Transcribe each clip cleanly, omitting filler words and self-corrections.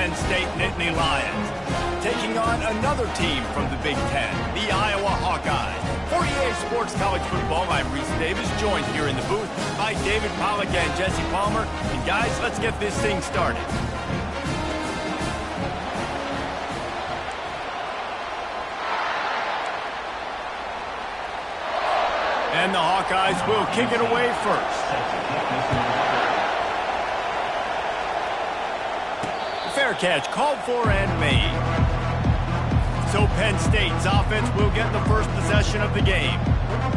Penn State Nittany Lions, taking on another team from the Big Ten, the Iowa Hawkeyes. For EA Sports College Football, I'm Reese Davis, joined here in the booth by David Pollack and Jesse Palmer. And guys, let's get this thing started. And the Hawkeyes will kick it away first. Fair catch called for and made. So Penn State's offense will get the first possession of the game.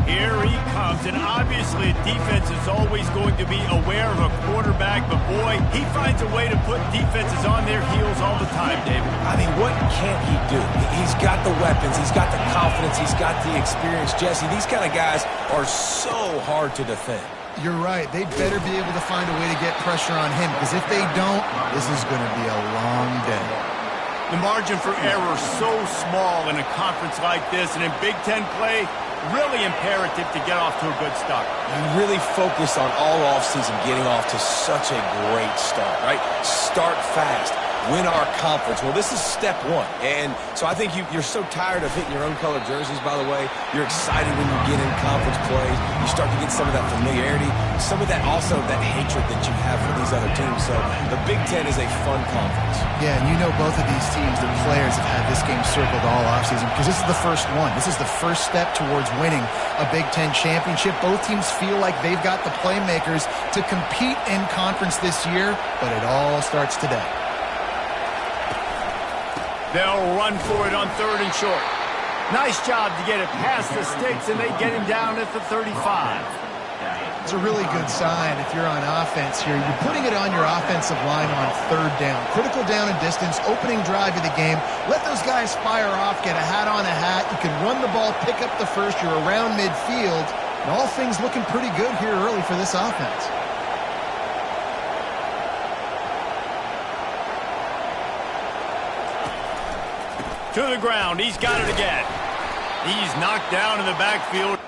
Here he comes, and obviously defense is always going to be aware of a quarterback, but boy, he finds a way to put defenses on their heels all the time, David. I mean, what can't he do? He's got the weapons, he's got the confidence, he's got the experience. Jesse, these kind of guys are so hard to defend. You're right. They better be able to find a way to get pressure on him, because if they don't, this is going to be a long day. The margin for error so small in a conference like this, and in Big Ten play, really imperative to get off to a good start. You really focus on all offseason getting off to such a great start, right? Start fast. Win our conference. Well, this is step one. And so I think you're so tired of hitting your own colored jerseys, by the way. You're excited when you get in conference plays. You start to get some of that familiarity, some of that also that hatred that you have for these other teams. So the Big Ten is a fun conference. Yeah, and you know both of these teams, the players have had this game circled all offseason because this is the first one. This is the first step towards winning a Big Ten championship. Both teams feel like they've got the playmakers to compete in conference this year, but it all starts today. They'll run for it on 3rd and short. Nice job to get it past the sticks, and they get him down at the 35. It's a really good sign if you're on offense here. You're putting it on your offensive line on 3rd down. Critical down and distance, opening drive of the game. Let those guys fire off, get a hat on a hat. You can run the ball, pick up the first. You're around midfield. And all things looking pretty good here early for this offense. To the ground, he's got it again. He's knocked down in the backfield.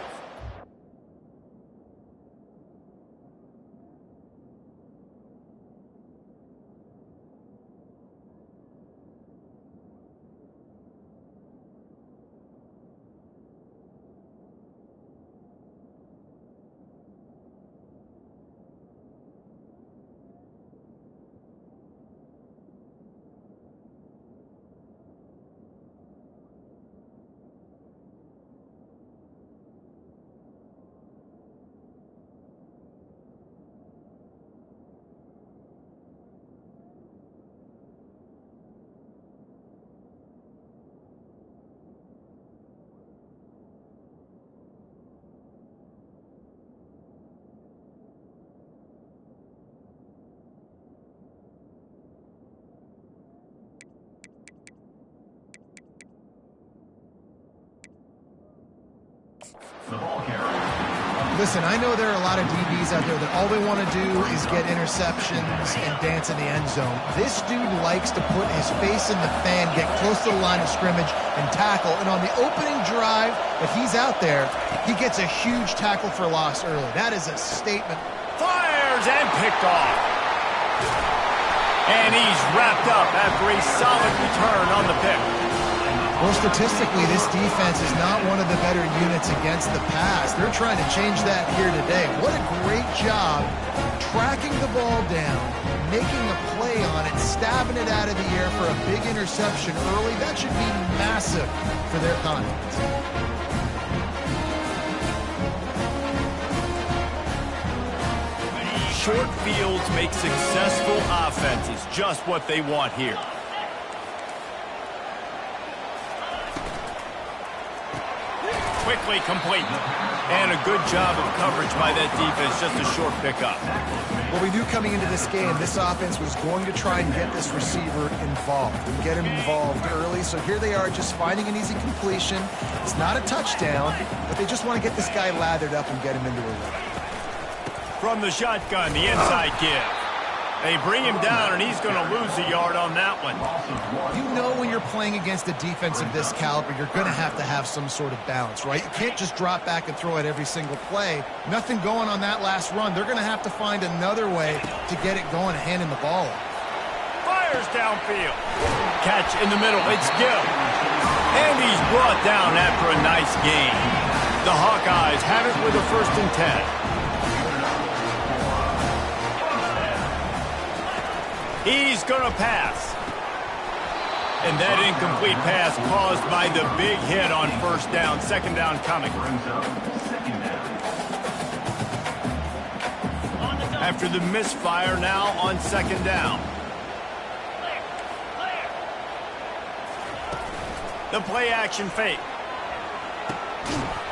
Listen, I know there are a lot of DBs out there that all they want to do is get interceptions and dance in the end zone. This dude likes to put his face in the fan, get close to the line of scrimmage, and tackle. And on the opening drive that he's out there, he gets a huge tackle for loss early. That is a statement. Fires and picked off. And he's wrapped up after a solid return on the pick. Well, statistically, this defense is not one of the better units against the pass. They're trying to change that here today. What a great job tracking the ball down, making a play on it, stabbing it out of the air for a big interception early. That should be massive for their confidence. Short fields make successful offenses, just what they want here. Quickly complete. And a good job of coverage by that defense, just a short pickup. Well, we knew coming into this game, this offense was going to try and get this receiver involved and get him involved early. So here they are just finding an easy completion. It's not a touchdown, but they just want to get this guy lathered up and get him into a rhythm. From the shotgun, the inside give. They bring him down, and he's going to lose a yard on that one. You know when you're playing against a defense of this caliber, you're going to have some sort of balance, right? You can't just drop back and throw it every single play. Nothing going on that last run. They're going to have to find another way to get it going and hand him the ball. Fires Fires downfield. Catch in the middle. It's Gill. And he's brought down after a nice gain. The Hawkeyes have it with a 1st and 10. He's going to pass. And that incomplete pass caused by the big hit on 1st down. 2nd down coming. After the misfire, now on 2nd down. The play action fake.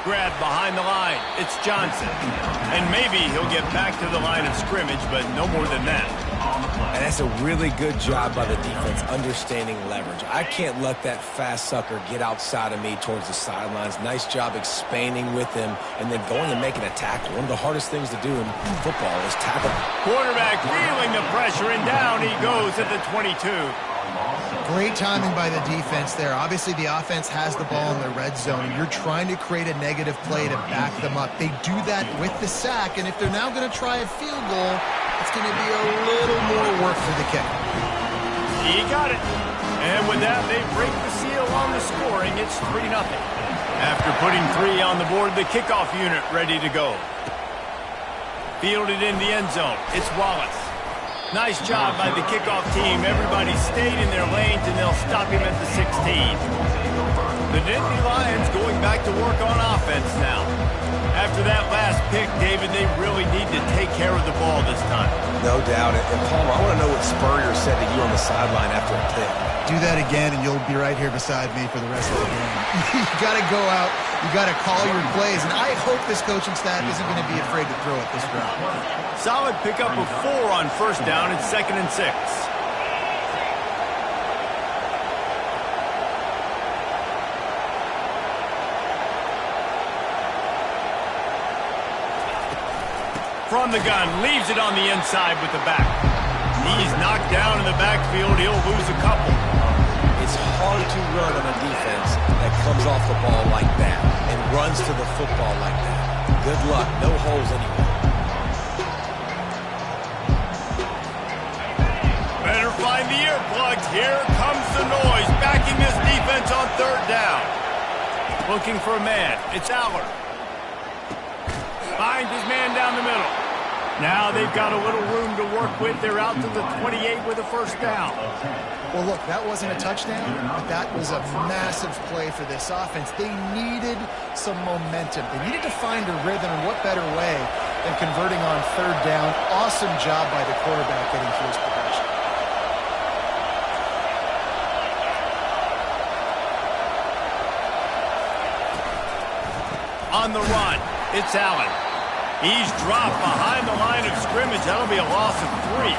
Grab behind the line. It's Johnson. And maybe he'll get back to the line of scrimmage, but no more than that. And that's a really good job by the defense, understanding leverage. I can't let that fast sucker get outside of me towards the sidelines. Nice job expanding with him and then going and making a tackle. One of the hardest things to do in football is tackle. Quarterback feeling the pressure, and down he goes at the 22. Great timing by the defense there. Obviously, the offense has the ball in the red zone, and you're trying to create a negative play to back them up. They do that with the sack, and if they're now going to try a field goal, it's going to be a little more work for the kicker. He got it. And with that, they break the seal on the scoring. It's 3-0. After putting 3 on the board, the kickoff unit ready to go. Fielded in the end zone. It's Wallace. Nice job by the kickoff team. Everybody stayed in their lanes, and they'll stop him at the 16. The Nittany Lions going back to work on offense now. After that last pick, David, they really need to take care of the ball this time. No doubt. And Palmer, I want to know what Spurrier said to you on the sideline after a pick. Do that again, and you'll be right here beside me for the rest of the game. You got to go out. You got to call your plays, and I hope this coaching staff isn't going to be afraid to throw it this round. Solid pickup of 4 on 1st down. It's 2nd and 6. From the gun, leaves it on the inside with the back. He's knocked down in the backfield. He'll lose a couple. It's hard to run on a defense that comes off the ball like that and runs to the football like that. Good luck. No holes anywhere. Better find the earplugs. Here comes the noise. Backing this defense on 3rd down. Looking for a man. It's Aller. Finds his man down the middle. Now they've got a little room to work with. They're out to the 28 with a 1st down. Well, look, that wasn't a touchdown, but that was a massive play for this offense. They needed some momentum. They needed to find a rhythm, and what better way than converting on 3rd down. Awesome job by the quarterback getting through his progression. On the run, it's Allen. He's dropped behind the line of scrimmage. That'll be a loss of 3.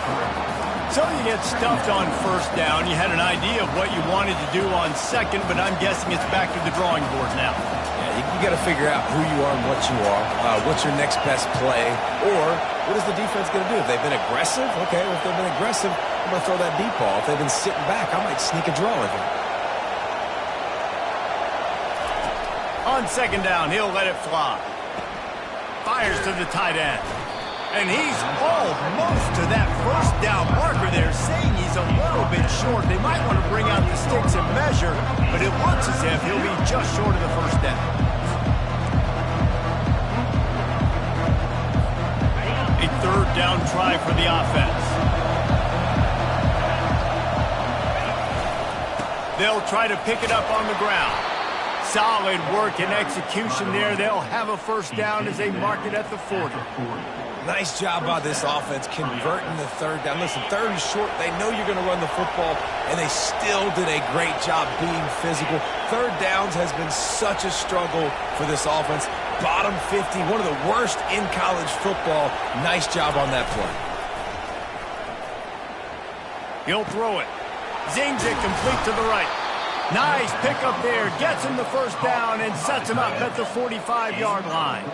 So you get stuffed on 1st down. You had an idea of what you wanted to do on 2nd, but I'm guessing it's back to the drawing board now. Yeah, you got to figure out who you are and what you are. What's your next best play? Or what is the defense going to do? If they've been aggressive, okay, well, if they've been aggressive, I'm going to throw that deep ball. If they've been sitting back, I might sneak a draw with him. On 2nd down, he'll let it fly. Fires to the tight end. And he's almost to that 1st down marker there, saying he's a little bit short. They might want to bring out the sticks and measure, but it looks as if he'll be just short of the 1st down. A 3rd down try for the offense. They'll try to pick it up on the ground. Solid work and execution there. They'll have a 1st down as they mark it at the 40. Nice job by this offense converting the 3rd down. Listen, 3rd is short. They know you're going to run the football, and they still did a great job being physical. 3rd downs has been such a struggle for this offense. Bottom 50, one of the worst in college football. Nice job on that play. He'll throw it. Zings it complete to the right. Nice pickup there. Gets him the 1st down and sets him up at the 45-yard line.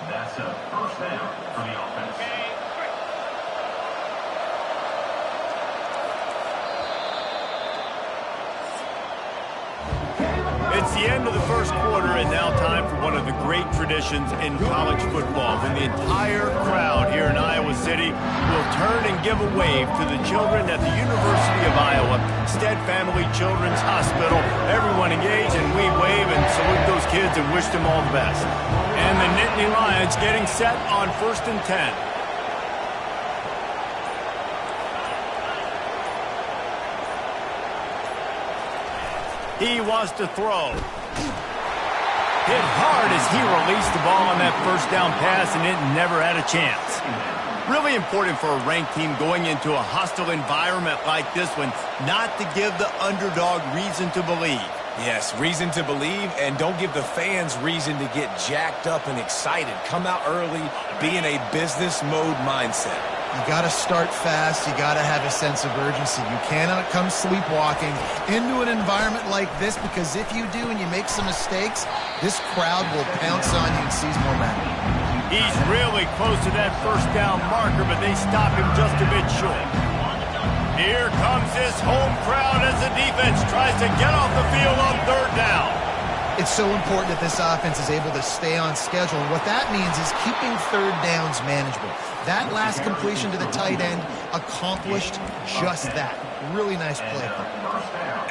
That's a 1st down for the offense. It's the end of the first quarter, and now time for one of the great traditions in college football, when the entire crowd here in Iowa City will turn and give a wave to the children at the University of Iowa Stead Family Children's Hospital. Everyone engage, and we wave and salute those kids and wish them all the best. And the Nittany Lions getting set on 1st and 10. He wants to throw. Hit hard as he released the ball on that first down pass, and it never had a chance. Really important for a ranked team going into a hostile environment like this one, not to give the underdog reason to believe. Yes, reason to believe, and don't give the fans reason to get jacked up and excited. Come out early, be in a business mode mindset. You got to start fast. You got to have a sense of urgency. You cannot come sleepwalking into an environment like this, because if you do and you make some mistakes, this crowd will pounce on you and seize momentum. He's really close to that first down marker, but they stop him just a bit short. Here comes this home crowd as the defense tries to get off the field on 3rd down. It's so important that this offense is able to stay on schedule. And what that means is keeping 3rd downs manageable. That last completion to the tight end accomplished just that. Really nice play.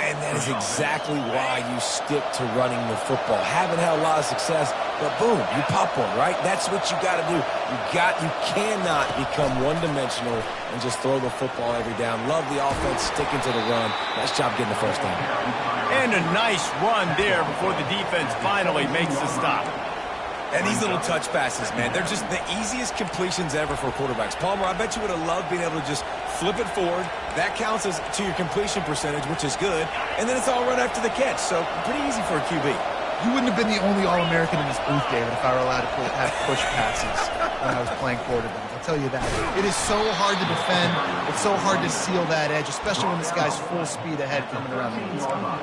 And that is exactly why you stick to running the football. Haven't had a lot of success, but boom, you pop one, right? That's what you got to do. You cannot become one-dimensional and just throw the football every down. Love the offense sticking to the run. Nice job getting the first down. And a nice run there before the defense finally makes the stop. And these little touch passes, man, they're just the easiest completions ever for quarterbacks. Palmer, I bet you would have loved being able to just flip it forward. That counts as to your completion percentage, which is good. And then it's all run after the catch, so pretty easy for a QB. You wouldn't have been the only All-American in this booth, David, if I were allowed to have push passes when I was playing quarterback. I'll tell you that. It is so hard to defend. It's so hard to seal that edge, especially when this guy's full speed ahead coming around the inside.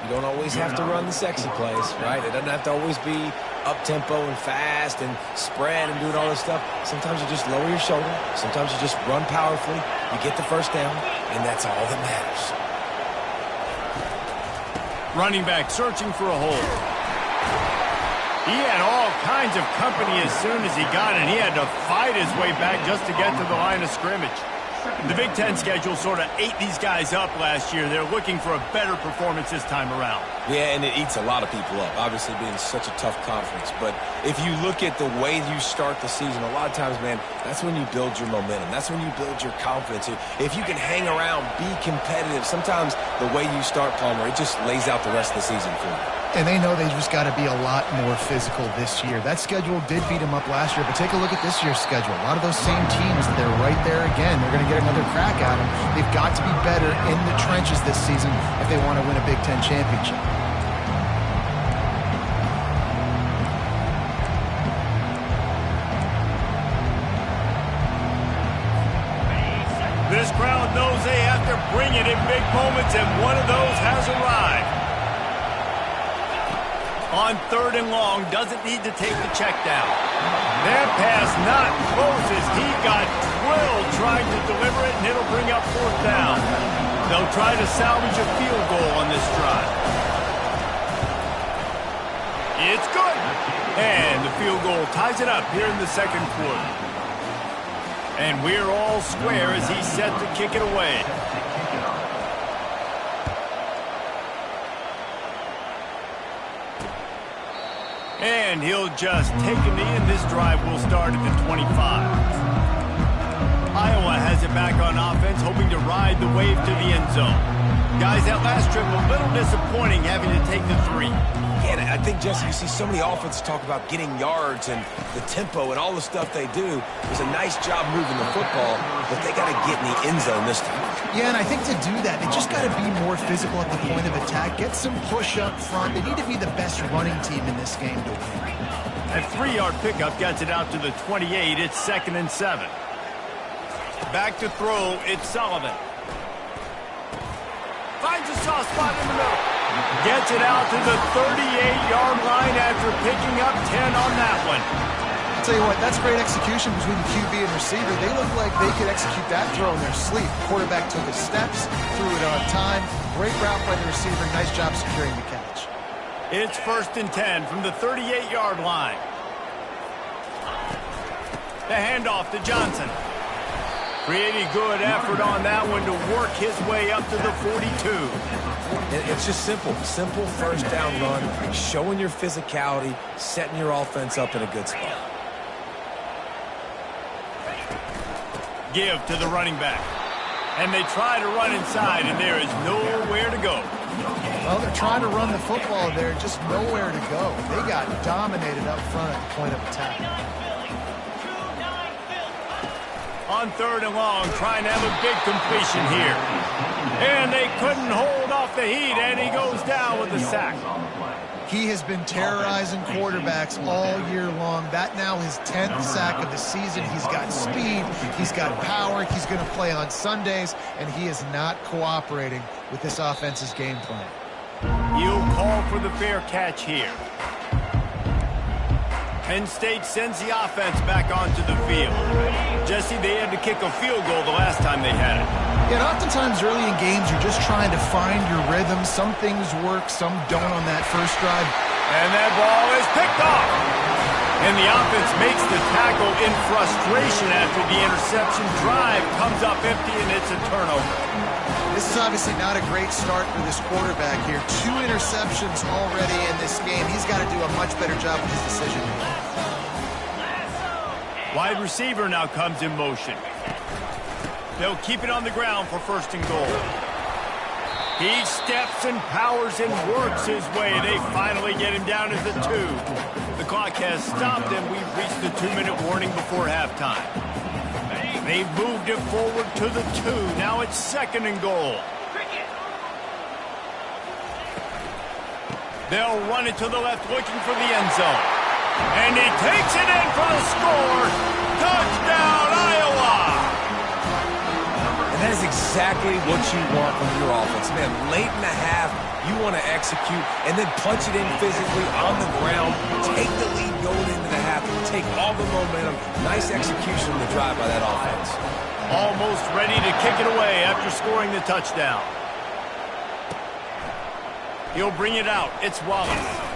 You don't always have to run the sexy plays, right? It doesn't have to always be up-tempo and fast and spread and doing all this stuff. Sometimes you just lower your shoulder. Sometimes you just run powerfully. You get the first down, and that's all that matters. Running back searching for a hole. He had all kinds of company as soon as he got it. He had to fight his way back just to get to the line of scrimmage. The Big Ten schedule sort of ate these guys up last year. They're looking for a better performance this time around. Yeah, and it eats a lot of people up, obviously being such a tough conference. But if you look at the way you start the season, a lot of times, man, that's when you build your momentum. That's when you build your confidence. If you can hang around, be competitive, sometimes the way you start, Palmer, it just lays out the rest of the season for you. And they know they just got to be a lot more physical this year. That schedule did beat them up last year, but take a look at this year's schedule. A lot of those same teams, they're right there again. They're going to get another crack at them. They've got to be better in the trenches this season if they want to win a Big Ten championship. This crowd knows they have to bring it in big moments, and one of those has arrived. On 3rd and long, doesn't need to take the check down. That pass not close as he got drilled trying to deliver it, and it'll bring up 4th down. They'll try to salvage a field goal on this drive. It's good. And the field goal ties it up here in the 2nd quarter. And we're all square as he's set to kick it away. And he'll just take a knee, and this drive will start at the 25. Iowa has it back on offense, hoping to ride the wave to the end zone. Guys, that last trip a little disappointing, having to take the 3. Yeah, and I think, Jesse, you see so many offenses talk about getting yards and the tempo and all the stuff they do. It was a nice job moving the football, but they got to get in the end zone this time. Yeah, and I think to do that, they just got to be more physical at the point of attack. Get some push up front. They need to be the best running team in this game to win. A 3-yard pickup gets it out to the 28. It's 2nd and 7. Back to throw. It's Sullivan. Finds a soft spot in the middle. Gets it out to the 38-yard line after picking up 10 on that one. I'll tell you what, that's great execution between the QB and receiver. They look like they could execute that throw in their sleep. Quarterback took his steps, threw it on time. Great route by the receiver. Nice job securing the catch. It's 1st and 10 from the 38-yard line. The handoff to Johnson. Pretty good effort on that one to work his way up to the 42. It's just simple. Simple first down run, showing your physicality, setting your offense up in a good spot. Give to the running back. And they try to run inside, and there is nowhere to go. Well, they're trying to run the football there, just nowhere to go. They got dominated up front at the point of attack. On 3rd and long, trying to have a big completion here. And they couldn't hold off the heat, and he goes down with a sack. He has been terrorizing quarterbacks all year long. That now his 10th sack of the season. He's got speed, he's got power, he's going to play on Sundays, and he is not cooperating with this offense's game plan. He'll call for the fair catch here. Penn State sends the offense back onto the field. Jesse, they had to kick a field goal the last time they had it. Yeah, and oftentimes early in games, you're just trying to find your rhythm. Some things work, some don't on that first drive. And that ball is picked off. And the offense makes the tackle in frustration after the interception. Drive comes up empty, and it's a turnover. This is obviously not a great start for this quarterback here. 2 interceptions already in this game. He's got to do a much better job with his decision making. Wide receiver now comes in motion. They'll keep it on the ground for 1st and goal. He steps and powers and works his way. They finally get him down as a 2. The clock has stopped, and we've reached the 2-minute warning before halftime. They've moved it forward to the 2. Now it's 2nd and goal. They'll run it to the left, looking for the end zone. And he takes it in for the score. Touchdown, Iowa! And that is exactly what you want from your offense. Man, late in the half, you want to execute and then punch it in physically on the ground, take the lead going into the half, and take all the momentum. Nice execution of the drive by that offense. Almost ready to kick it away after scoring the touchdown. He'll bring it out. It's Wallace.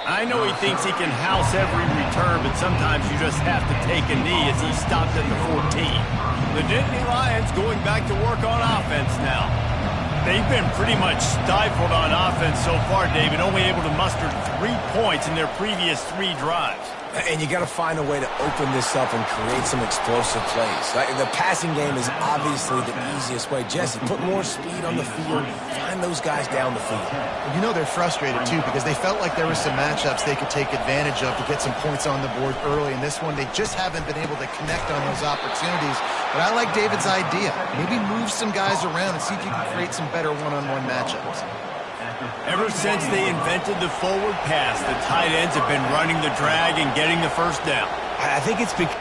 I know he thinks he can house every return, but sometimes you just have to take a knee as he stopped at the 14. The Nittany Lions going back to work on offense now. They've been pretty much stifled on offense so far, David, only able to muster 3 points in their previous 3 drives. And you got to find a way to open this up and create some explosive plays. The passing game is obviously the easiest way. Jesse, put more speed on the field. Find those guys down the field. You know they're frustrated, too, because they felt like there were some matchups they could take advantage of to get some points on the board early. In this one, they just haven't been able to connect on those opportunities. But I like David's idea. Maybe move some guys around and see if you can create some better one-on-one matchups. Ever since they invented the forward pass, the tight ends have been running the drag and getting the first down. I think it's because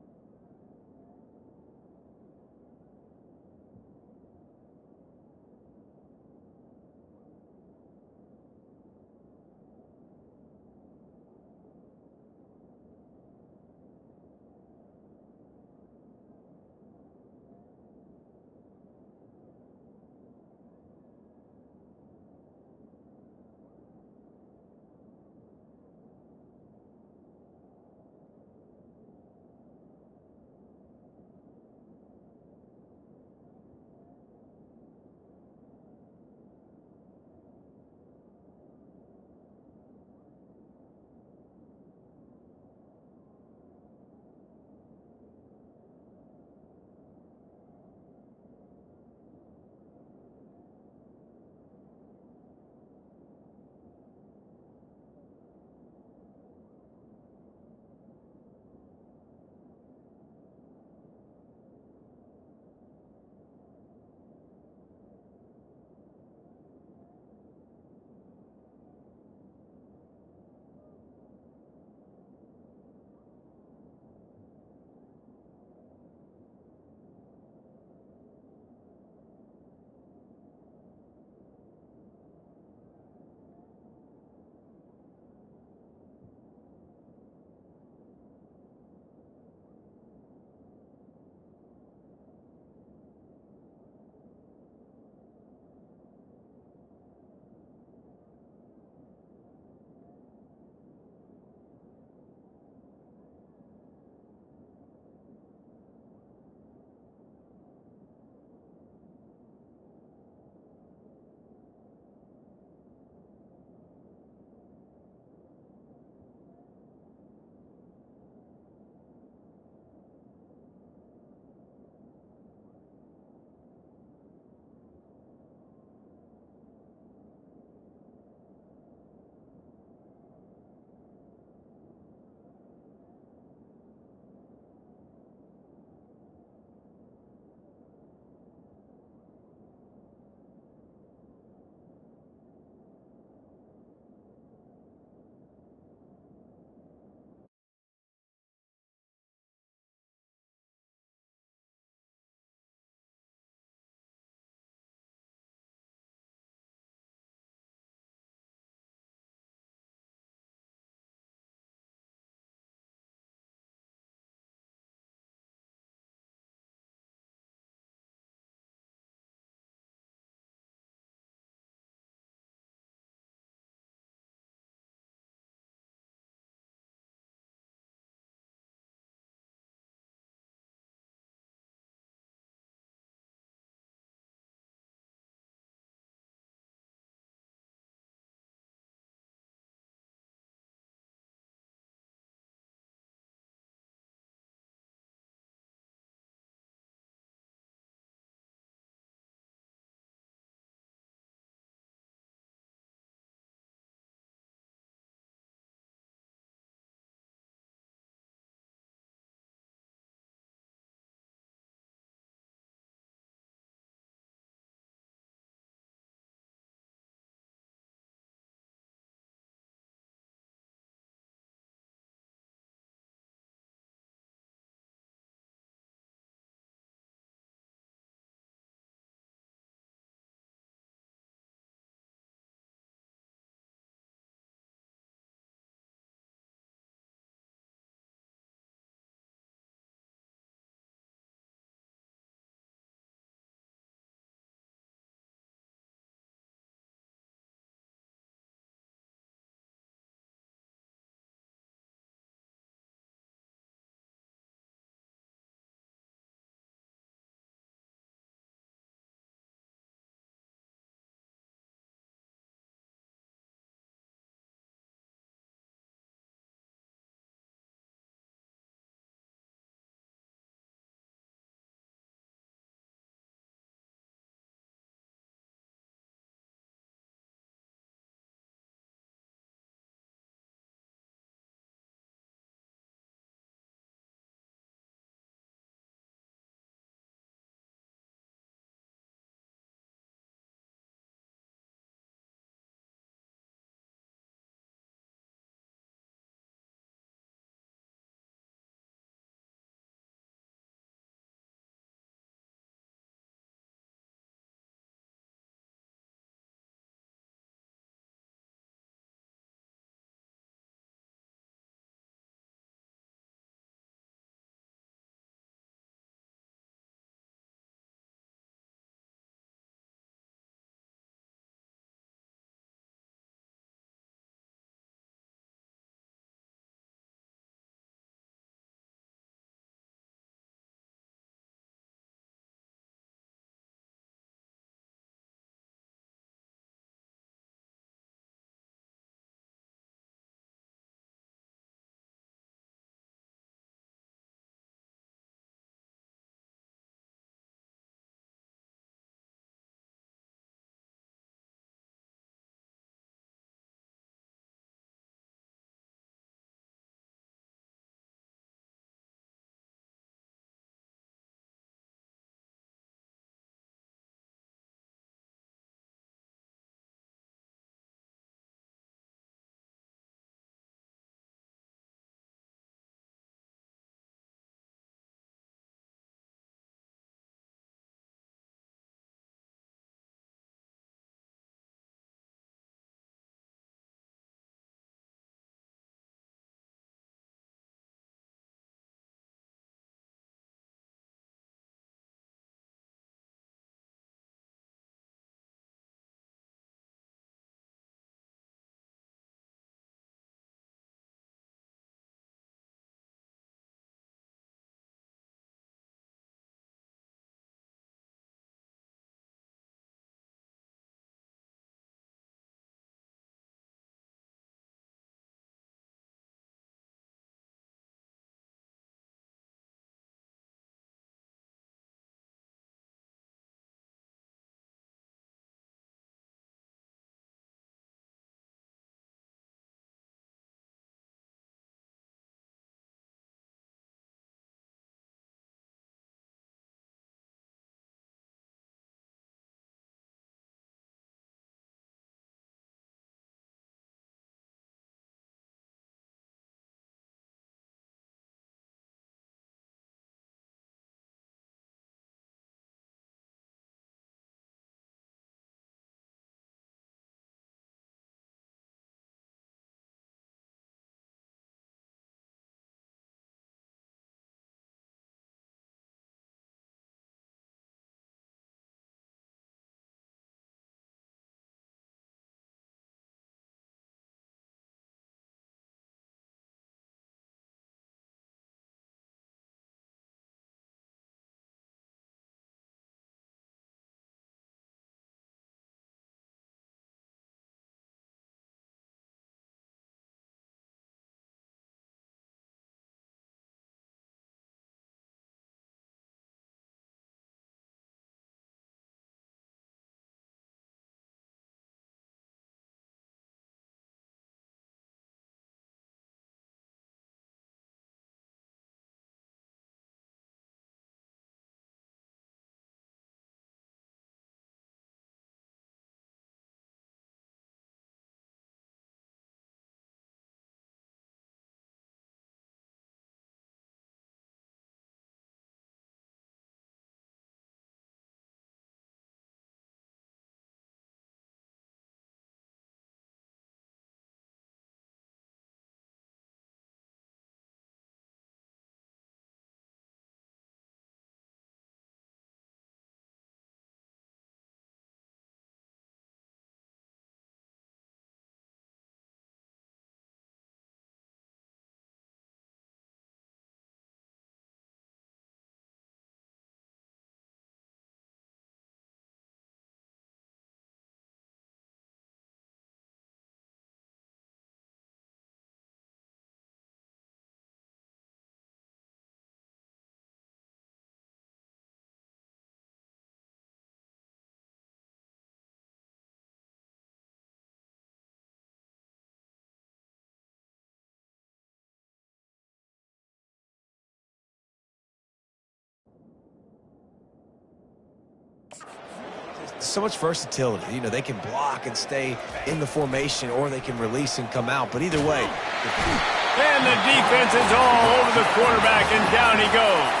So much versatility. You know, they can block and stay in the formation, or they can release and come out. But either way. And the defense is all over the quarterback, and down he goes.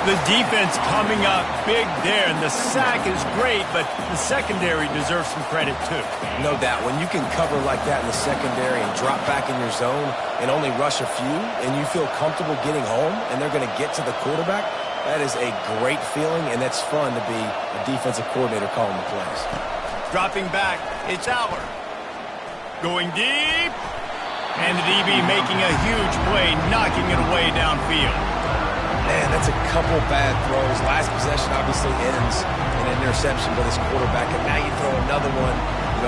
The defense coming up big there, and the sack is great, but the secondary deserves some credit too. No doubt. When you can cover like that in the secondary and drop back in your zone and only rush a few, and you feel comfortable getting home, and they're going to get to the quarterback, that is a great feeling, and that's fun to be a defensive coordinator calling the plays. Dropping back, it's Aller. Going deep. And the DB making a huge play, knocking it away downfield. Man, that's a couple bad throws. Last possession obviously ends in an interception by this quarterback, and now you throw another one,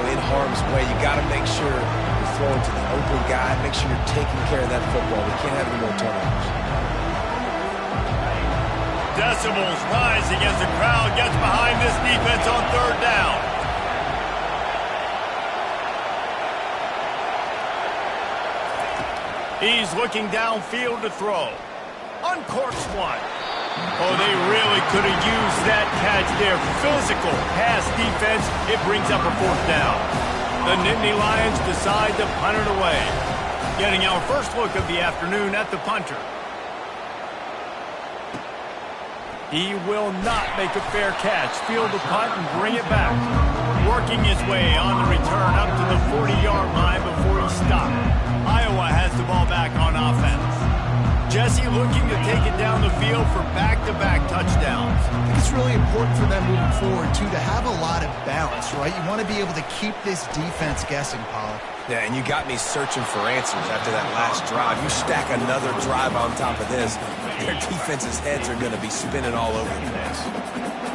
in harm's way. You got to make sure you're throwing to the open guy. Make sure you're taking care of that football. We can't have any more turnovers. Decibels rising as the crowd gets behind this defense on third down. He's looking downfield to throw. Uncorks one. Oh, they really could have used that catch there. Physical pass defense. It brings up a fourth down. The Nittany Lions decide to punt it away. Getting our first look of the afternoon at the punter. He will not make a fair catch. Field the punt and bring it back. Working his way on the return up to the 40-yard line before he stopped. Iowa has the ball back on offense. Jesse looking to take it down the field for back-to-back touchdowns. I think it's really important for them moving forward, too, to have a lot of balance, right? You want to be able to keep this defense guessing, Pollock. Yeah, and you got me searching for answers after that last drive. You stack another drive on top of this, their defense's heads are going to be spinning all over the place.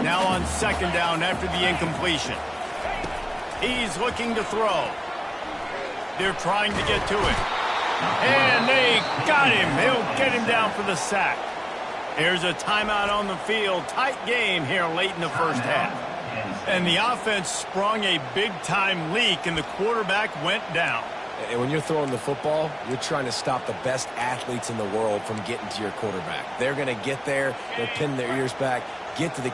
Now on second down after the incompletion. He's looking to throw. They're trying to get to it. And they got him. He'll get him down for the sack. There's a timeout on the field. Tight game here late in the first half. And the offense sprung a big-time leak, and the quarterback went down. And when you're throwing the football, you're trying to stop the best athletes in the world from getting to your quarterback. They're going to get there. They're pinning their ears back, get to the...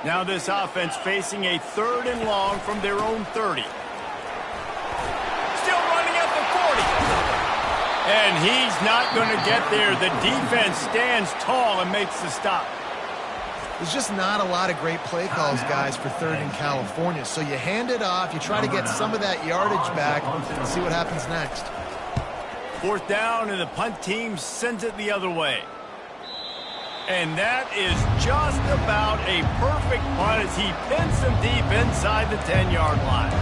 Now this offense facing a third and long from their own 30. Still running at the 40. And he's not going to get there. The defense stands tall and makes the stop. There's just not a lot of great play calls, guys, for third in California. So you hand it off, you try to get some of that yardage back, and see what happens next. Fourth down, and the punt team sends it the other way. And that is just about a perfect punt as he pins them deep inside the 10-yard line.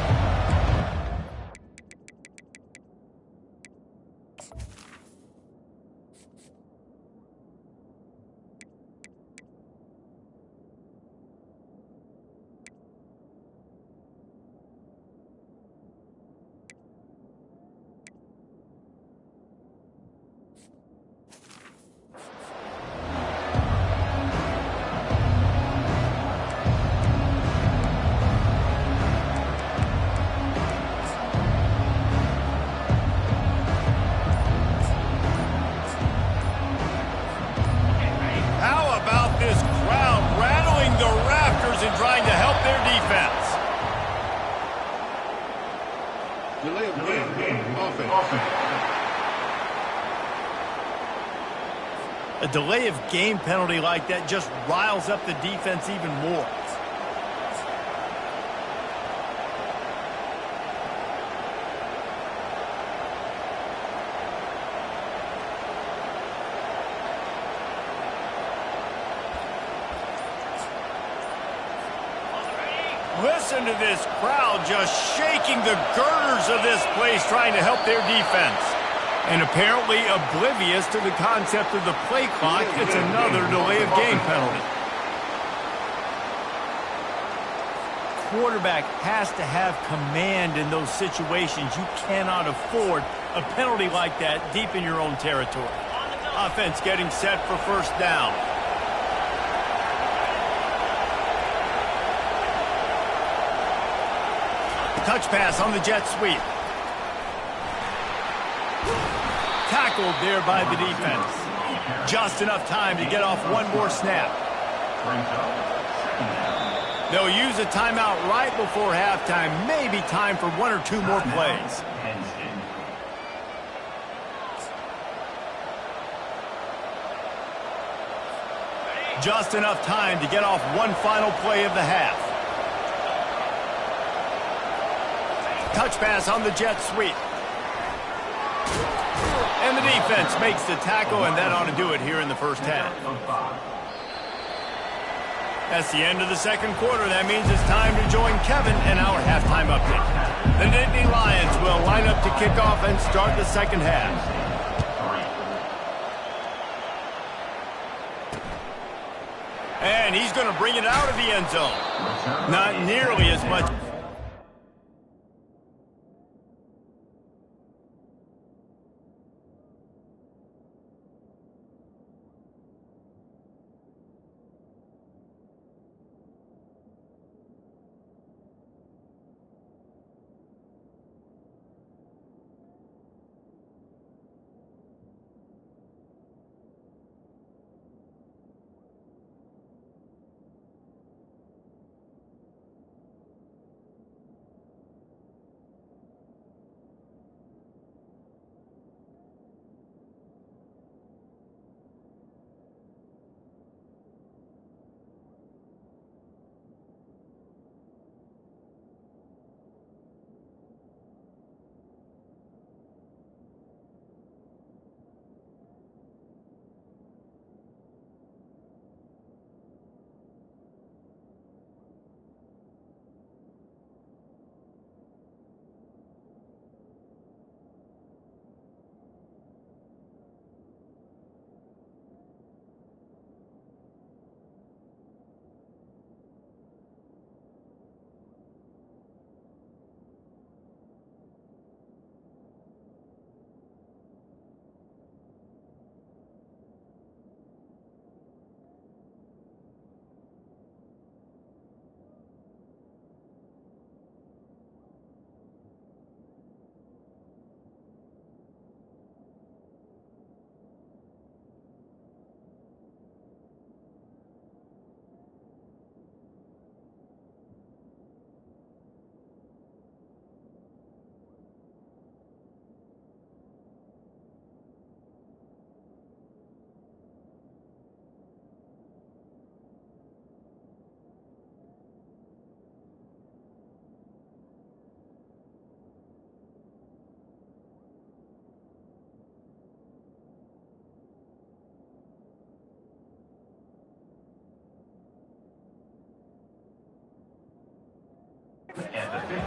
And trying to help their defense. Delay of game. Offense. A delay of game penalty like that just riles up the defense even more. Listen to this crowd just shaking the girders of this place trying to help their defense. And apparently oblivious to the concept of the play clock, it's another delay of game penalty. Quarterback has to have command in those situations. You cannot afford a penalty like that deep in your own territory. Offense getting set for first down. Touch pass on the jet sweep. Tackled there by the defense. Just enough time to get off one more snap. They'll use a timeout right before halftime. Maybe time for one or two more plays. Just enough time to get off one final play of the half. Touch pass on the jet sweep. And the defense makes the tackle, and that ought to do it here in the first half. That's the end of the second quarter. That means it's time to join Kevin in our halftime update. The Nittany Lions will line up to kick off and start the second half. And he's going to bring it out of the end zone. Not nearly as much.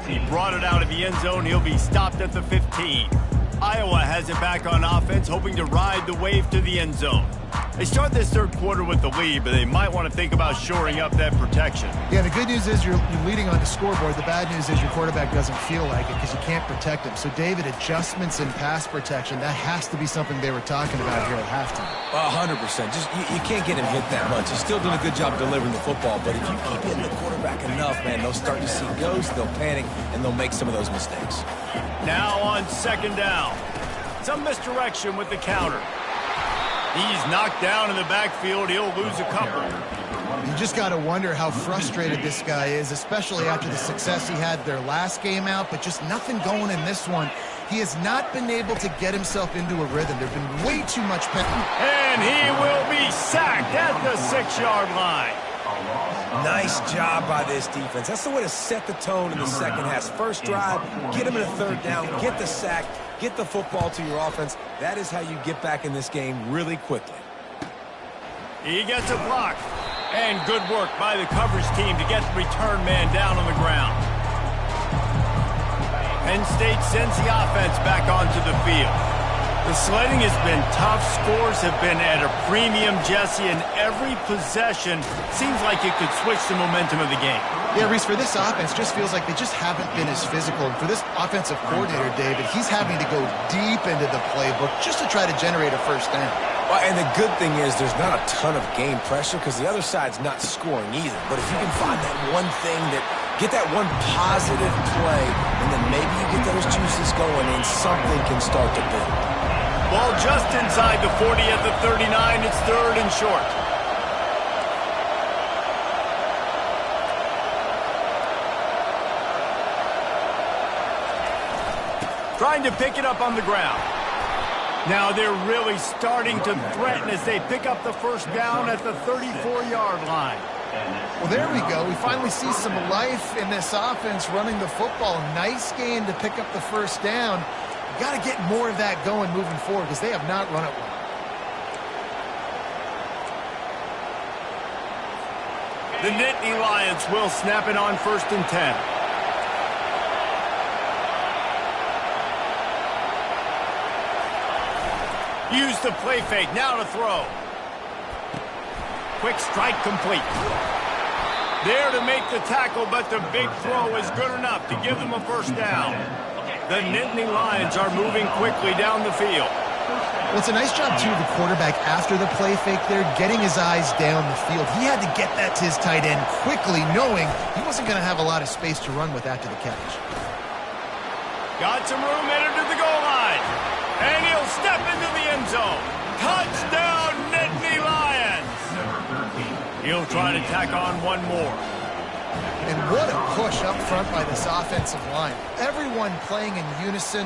He brought it out of the end zone. He'll be stopped at the 15. Iowa has it back on offense, hoping to ride the wave to the end zone. They start this third quarter with the lead, but they might want to think about shoring up that protection. Yeah, the good news is you're leading on the scoreboard. The bad news is your quarterback doesn't feel like it because you can't protect him. So, David, adjustments in pass protection, that has to be something they were talking about here at halftime. 100%. Just you can't get him hit that much. He's still doing a good job delivering the football, but if you keep hitting the quarterback enough, man, they'll start to see ghosts, they'll panic, and they'll make some of those mistakes. Now on second down. Some misdirection with the counter. He's knocked down in the backfield. He'll lose a couple. You just got to wonder how frustrated this guy is, especially after the success he had their last game out, but just nothing going in this one. He has not been able to get himself into a rhythm. There's been way too much penalty. And he will be sacked at the 6-yard line. Nice job by this defense. That's the way to set the tone in the second half. First drive, get him in a third down, get the sack, get the football to your offense. That is how you get back in this game really quickly. He gets a block. And good work by the coverage team to get the return man down on the ground. Penn State sends the offense back onto the field. The sledding has been tough. Scores have been at a premium, Jesse, and every possession seems like it could switch the momentum of the game. Yeah, Reese, for this offense, just feels like they just haven't been as physical. And for this offensive coordinator, David, he's having to go deep into the playbook just to try to generate a first down. Well, and the good thing is there's not a ton of game pressure because the other side's not scoring either. But if you can find that one thing get that one positive play, and then maybe you get those juices going and something can start to build. Ball just inside the 40 at the 39. It's 3rd and short. Trying to pick it up on the ground. Now they're really starting to threaten as they pick up the first down at the 34-yard line. Well, there we go. We finally see some life in this offense running the football. Nice game to pick up the first down. You got to get more of that going moving forward because they have not run it well. The Nittany Lions will snap it on 1st and 10. Use the play fake. Now to throw. Quick strike complete. There to make the tackle, but the big throw is good enough to give them a first down. The Nittany Lions are moving quickly down the field. Well, it's a nice job, too, of the quarterback after the play fake there, getting his eyes down the field. He had to get that to his tight end quickly, knowing he wasn't going to have a lot of space to run with after the catch. Got some room headed to the goal line. And he'll step into the end zone. Touchdown, Nittany Lions! He'll try to tack on one more. And what a push up front by this offensive line. Everyone playing in unison,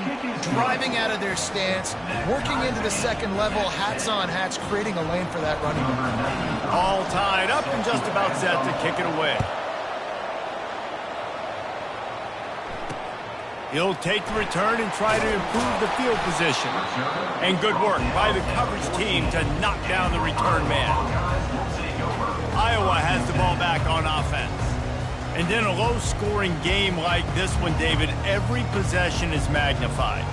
driving out of their stance, working into the second level, hats on hats, creating a lane for that running back. All tied up and just about set to kick it away. He'll take the return and try to improve the field position. And good work by the coverage team to knock down the return man. Iowa has the ball back on offense. And in a low-scoring game like this one, David, every possession is magnified.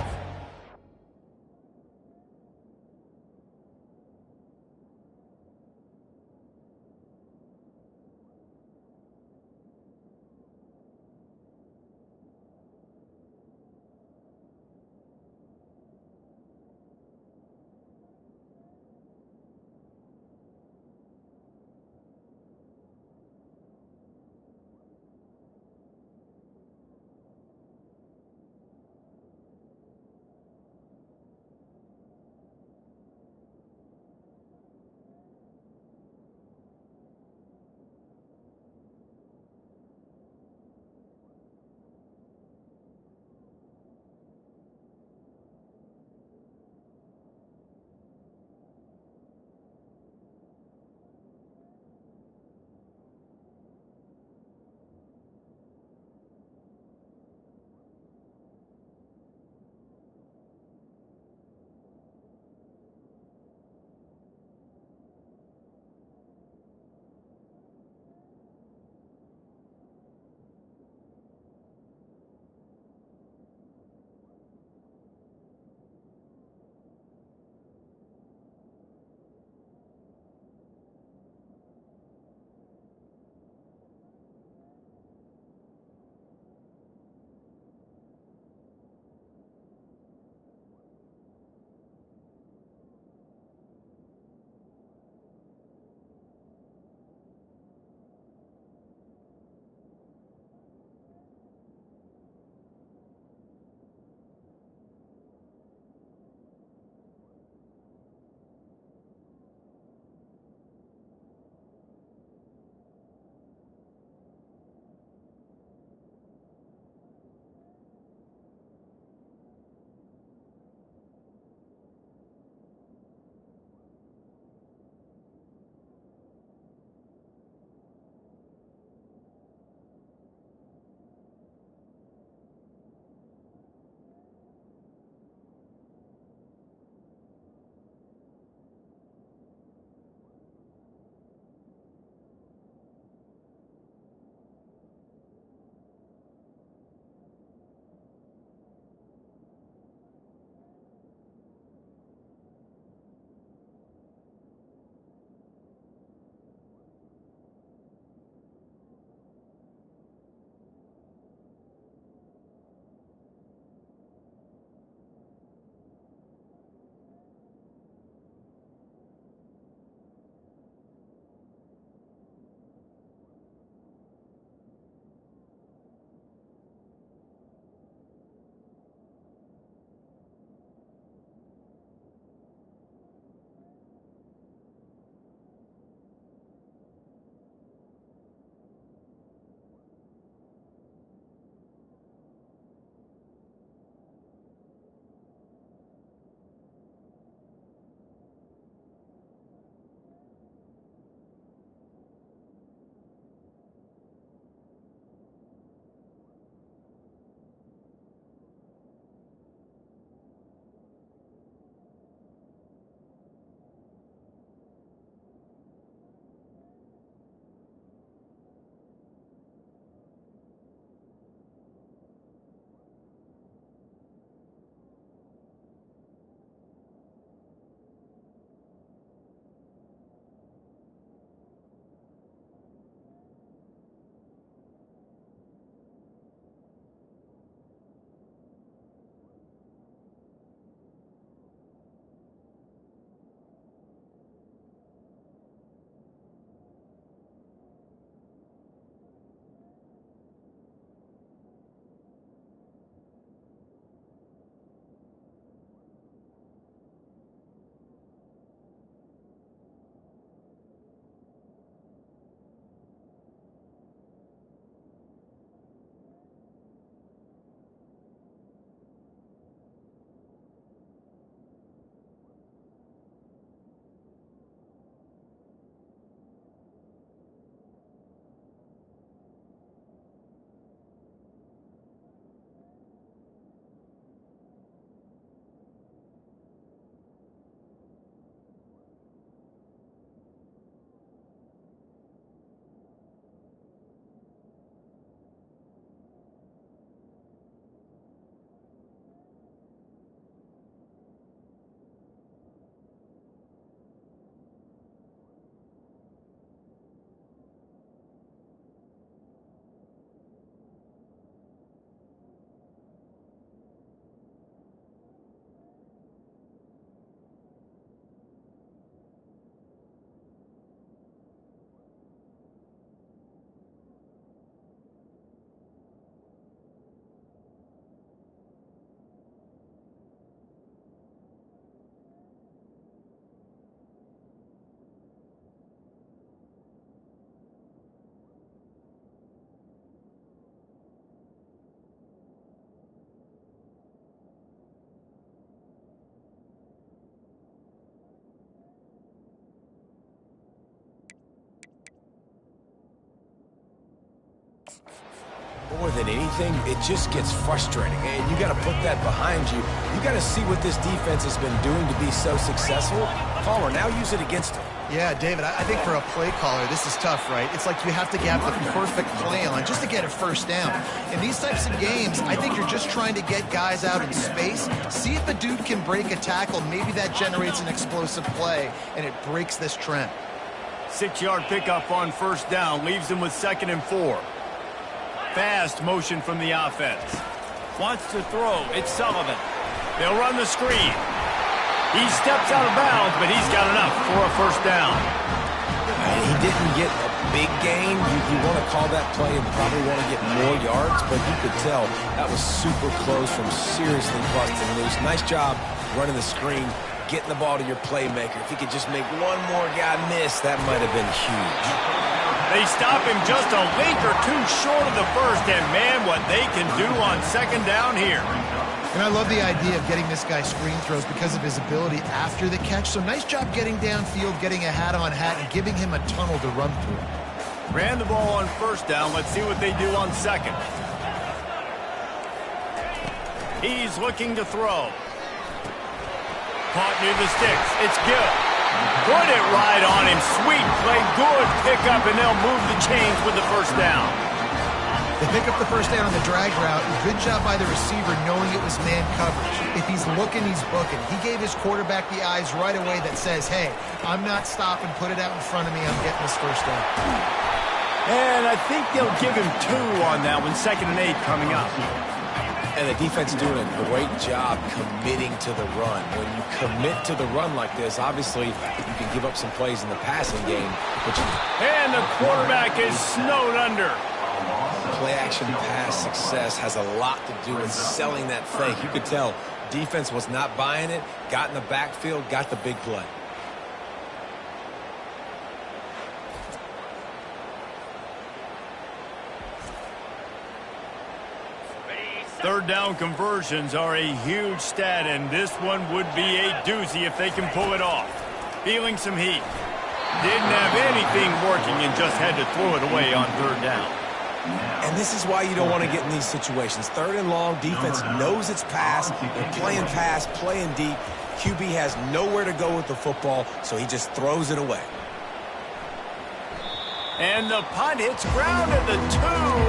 More than anything, it just gets frustrating, and you got to put that behind you. You got to see what this defense has been doing to be so successful. Caller, now use it against them. Yeah, David, I think for a play caller, this is tough, right? It's like you have to have the perfect play on just to get a first down. In these types of games, I think you're just trying to get guys out in space, see if a dude can break a tackle. Maybe that generates an explosive play, and it breaks this trend. 6-yard pickup on first down, leaves them with 2nd and 4. Fast motion from the offense. Wants to throw. It's Sullivan. They'll run the screen. He steps out of bounds, but he's got enough for a first down. And he didn't get a big gain. You want to call that play and probably want to get more yards, but you could tell that was super close from seriously busting loose. Nice job running the screen, getting the ball to your playmaker. If he could just make one more guy miss, that might have been huge. They stop him just a link or two short of the first, and man, what they can do on 2nd down here. And I love the idea of getting this guy screen throws because of his ability after the catch. So nice job getting downfield, getting a hat-on-hat, and giving him a tunnel to run through. Ran the ball on first down. Let's see what they do on 2nd. He's looking to throw. Caught near the sticks. It's Gill. Put it right on him. Sweet play. Good pickup, and they'll move the chains with the first down. They pick up the first down on the drag route. Good job by the receiver knowing it was man coverage. If he's looking, he's booking. He gave his quarterback the eyes right away that says, hey, I'm not stopping. Put it out in front of me. I'm getting this first down. And I think they'll give him 2 on that one. 2nd and 8 coming up. And the defense doing a great job committing to the run. When you commit to the run like this, obviously you can give up some plays in the passing game. And the quarterback is snowed under. Play-action pass success has a lot to do with selling that fake. You could tell defense was not buying it, got in the backfield, got the big play. Third down conversions are a huge stat, and this one would be a doozy if they can pull it off. Feeling some heat. Didn't have anything working and just had to throw it away on 3rd down. And this is why you don't want to get in these situations. 3rd and long, defense knows it's pass. They're playing pass, playing deep. QB has nowhere to go with the football, so he just throws it away. And the punt hits ground at the 2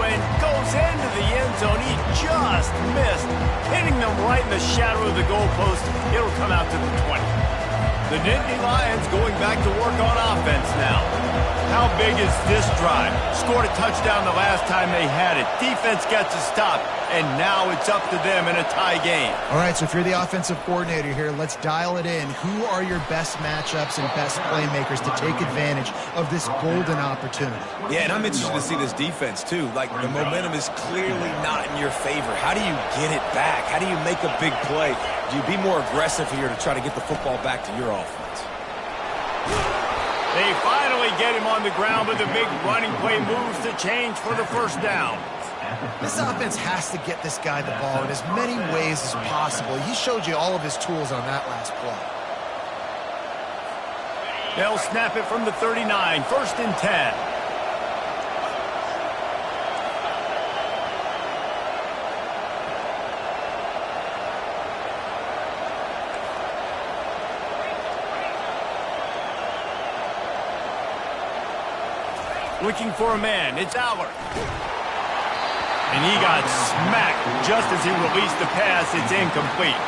and goes into the end zone. He just missed, hitting them right in the shadow of the goalpost. It'll come out to the 20. The Nittany Lions going back to work on offense now. How big is this drive? Scored a touchdown the last time they had it. Defense gets a stop, and now it's up to them in a tie game. All right, so if you're the offensive coordinator here, let's dial it in. Who are your best matchups and best playmakers to take advantage of this golden opportunity? Yeah, and I'm interested to see this defense, too. Like, the momentum is clearly not in your favor. How do you get it back? How do you make a big play? Do you be more aggressive here to try to get the football back to your offense? They finally get him on the ground, but the big running play moves the change for the first down. This offense has to get this guy the ball in as many ways as possible. He showed you all of his tools on that last play. They'll snap it from the 39, 1st and 10. Looking for a man. It's Aller. And he got smacked just as he released the pass. It's incomplete.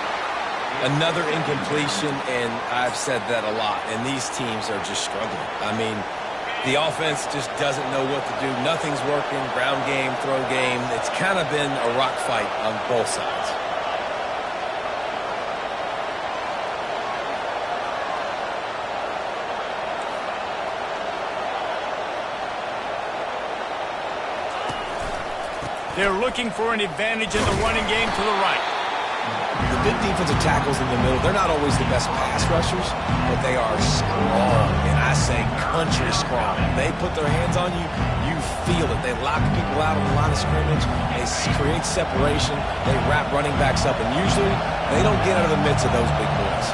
Another incompletion, and I've said that a lot, and these teams are just struggling. I mean, the offense just doesn't know what to do. Nothing's working. Ground game, throw game. It's kind of been a rock fight on both sides. They're looking for an advantage in the running game to the right. The big defensive tackles in the middle, they're not always the best pass rushers, but they are strong, and I say country strong. They put their hands on you, you feel it. They lock people out on the line of scrimmage. They create separation. They wrap running backs up, and usually they don't get out of the midst of those big boys.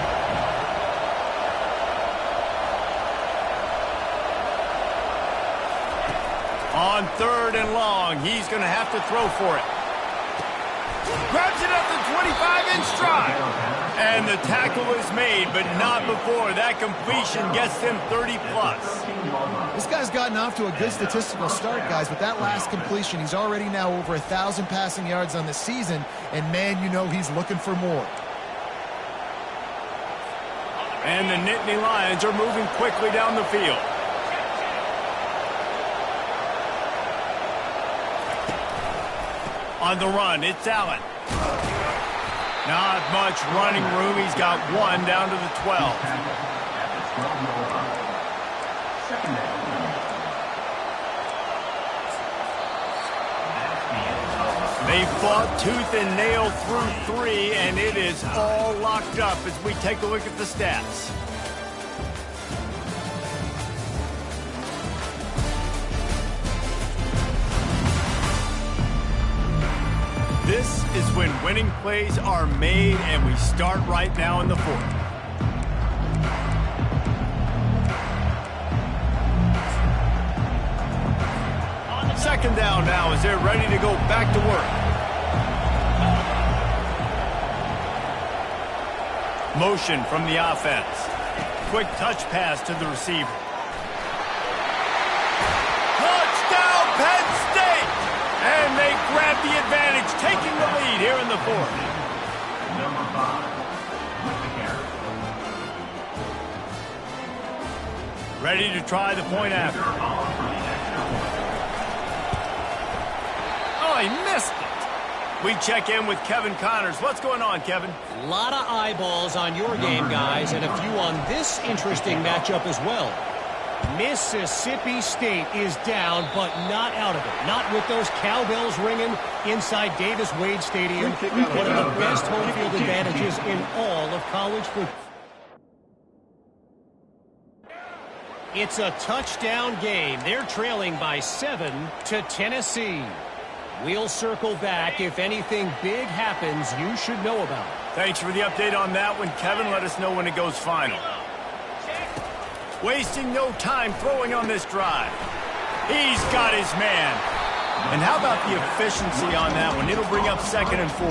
On 3rd and long, he's going to have to throw for it. Grabs it up the 25 in stride. And the tackle is made, but not before that completion gets them 30+. This guy's gotten off to a good statistical start, guys. With that last completion, he's already now over 1,000 passing yards on the season. And, man, you know he's looking for more. And the Nittany Lions are moving quickly down the field. On the run, it's Allen. Not much running room. He's got one down to the 12. They fought tooth and nail through 3, and it is all locked up as we take a look at the stats. This is when winning plays are made, and we start right now in the 4th. Second down now as they're ready to go back to work. Motion from the offense. Quick touch pass to the receiver. Touchdown, Penn State! And they grab the advantage, taking the lead here in the 4th. Number 5 with the carry. Ready to try the point after. Oh, he missed it. We check in with Kevin Connors. What's going on, Kevin? A lot of eyeballs on your game, guys, and a few on this interesting matchup as well. Mississippi State is down, but not out of it. Not with those cowbells ringing inside Davis-Wade Stadium. One of the best home field advantages in all of college football. It's a touchdown game. They're trailing by 7 to Tennessee. We'll circle back. If anything big happens, you should know about it. Thanks for the update on that one, Kevin. Let us know when it goes final. Wasting no time throwing on this drive. He's got his man. And how about the efficiency on that one? It'll bring up 2nd and 4.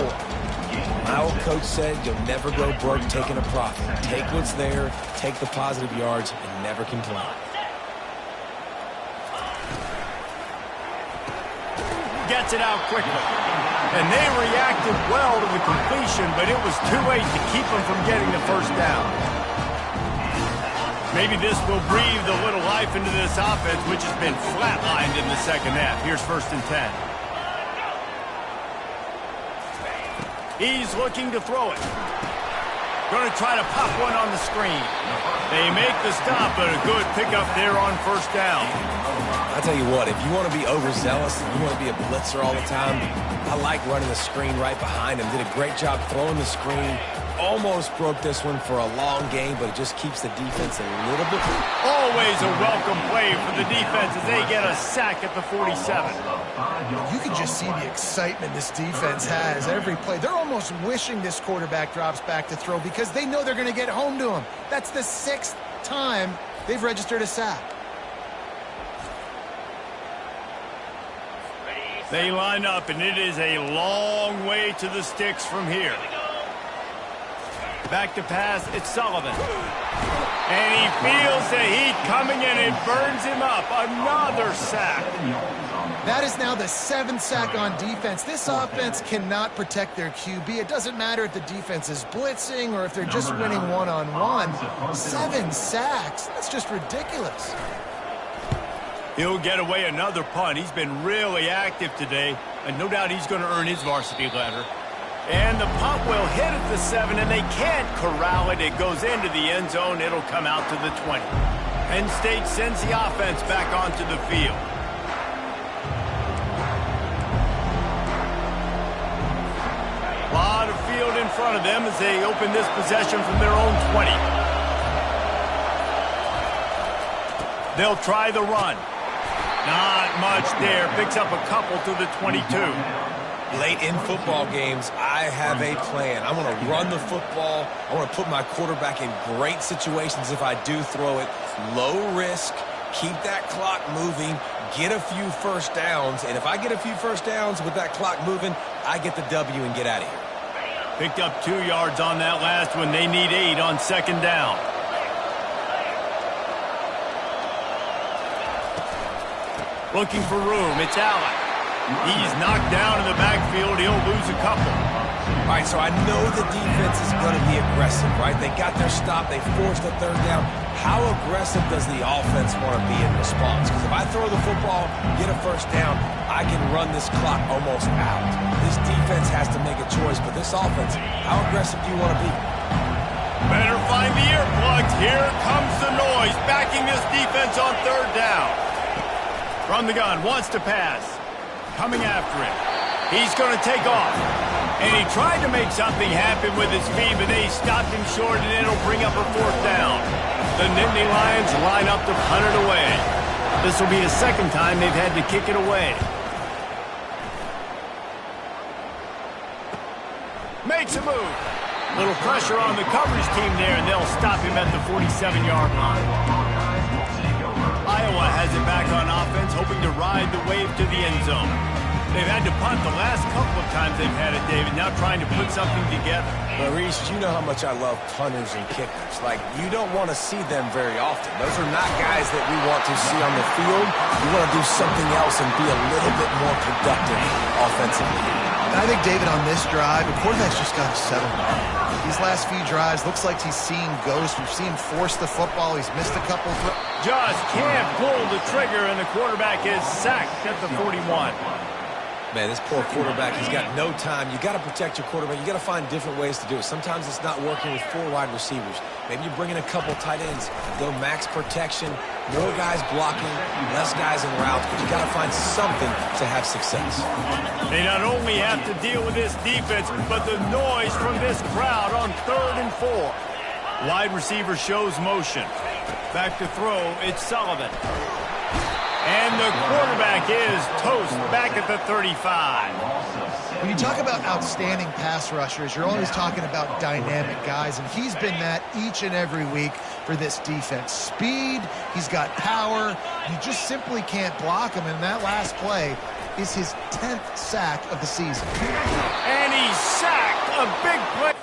My old coach said you'll never go broke taking a profit. Take what's there, take the positive yards, and never complain. Gets it out quickly. And they reacted well to the completion, but it was too late to keep them from getting the first down. Maybe this will breathe a little life into this offense, which has been flatlined in the second half. Here's 1st and 10. He's looking to throw it. Going to try to pop one on the screen. They make the stop, but a good pickup there on 1st down. I'll tell you what, if you want to be overzealous and you want to be a blitzer all the time, I like running the screen right behind him. Did a great job throwing the screen. Almost broke this one for a long game, but it just keeps the defense a little bit. Always a welcome play for the defense as they get a sack at the 47. You can just see the excitement this defense has every play. They're almost wishing this quarterback drops back to throw because they know they're going to get home to him. That's the 6th time they've registered a sack. They line up, and it is a long way to the sticks from here. Back to pass, it's Sullivan. And he feels the heat coming, and it burns him up. Another sack. That is now the 7th sack on defense. This offense cannot protect their QB. It doesn't matter if the defense is blitzing or if they're just winning one-on-one. 7 sacks. That's just ridiculous. He'll get away another punt. He's been really active today, and no doubt he's going to earn his varsity letter. And the punt will hit at the 7, and they can't corral it. It goes into the end zone. It'll come out to the 20. Penn State sends the offense back onto the field. A lot of field in front of them as they open this possession from their own 20. They'll try the run. Not much there. Picks up a couple to the 22. Late in football games, I have a plan. I want to run the football. I want to put my quarterback in great situations if I do throw it. Low risk, keep that clock moving, get a few first downs, and if I get a few first downs with that clock moving, I get the W and get out of here. Picked up 2 yards on that last one. They need 8 on second down. Looking for room. It's Allen. He's knocked down in the backfield. He'll lose a couple. All right, so I know the defense is going to be aggressive, right? They got their stop. They forced the third down. How aggressive does the offense want to be in response? Because if I throw the football, get a first down, I can run this clock almost out. This defense has to make a choice, but this offense, how aggressive do you want to be? Better find the earplugs. Here comes the noise, backing this defense on third down. From the gun, wants to pass. Coming after it. He's going to take off. And he tried to make something happen with his feet, but they stopped him short, and it'll bring up a fourth down. The Nittany Lions line up to punt it away. This will be the second time they've had to kick it away. Makes a move. Little pressure on the coverage team there, and they'll stop him at the 47-yard line. Iowa has it back on offense, hoping to ride the wave to the end zone. They've had to punt the last couple of times they've had it, David, now trying to put something together. Maurice, you know how much I love punters and kickers. Like, you don't want to see them very often. Those are not guys that we want to see on the field. We want to do something else and be a little bit more productive offensively. And I think, David, on this drive, the quarterback's just got to settle down. These last few drives, looks like he's seeing ghosts. We've seen him force the football. He's missed a couple. Just can't pull the trigger, and the quarterback is sacked at the 41. Man, this poor quarterback, he's got no time. You got to protect your quarterback. You got to find different ways to do it. Sometimes it's not working with 4 wide receivers. Maybe you bring in a couple tight ends, go max protection, more guys blocking, less guys in routes, but you got to find something to have success. They not only have to deal with this defense, but the noise from this crowd on 3rd and 4. Wide receiver shows motion. Back to throw, it's Sullivan. And the quarterback is toast back at the 35. When you talk about outstanding pass rushers, you're always talking about dynamic guys, and he's been that each and every week for this defense. Speed, he's got power. You just simply can't block him, and that last play is his 10th sack of the season. And he sacked a big play.